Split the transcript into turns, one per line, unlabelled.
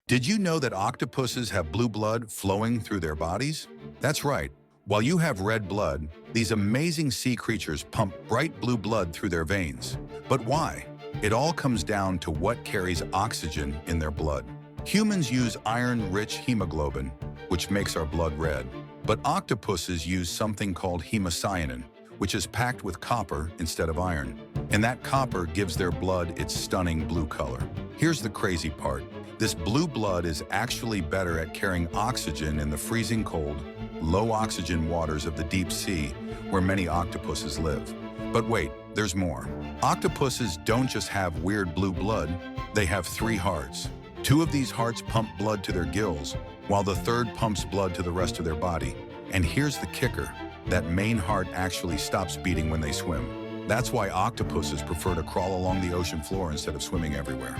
Did you know that octopuses have blue blood flowing through their bodies? That's right. While you have red blood, these amazing sea creatures pump bright blue blood through their veins. But why? It all comes down to what carries oxygen in their blood. Humans use iron-rich hemoglobin, which makes our blood red. But octopuses use something called hemocyanin, which is packed with copper instead of iron. And that copper gives their blood its stunning blue color. Here's the crazy part. This blue blood is actually better at carrying oxygen in the freezing cold, low-oxygen waters of the deep sea, where many octopuses live. But wait, there's more. Octopuses don't just have weird blue blood, they have 3 hearts. 2 of these hearts pump blood to their gills, while the third pumps blood to the rest of their body. And here's the kicker. That main heart actually stops beating when they swim. That's why octopuses prefer to crawl along the ocean floor instead of swimming everywhere.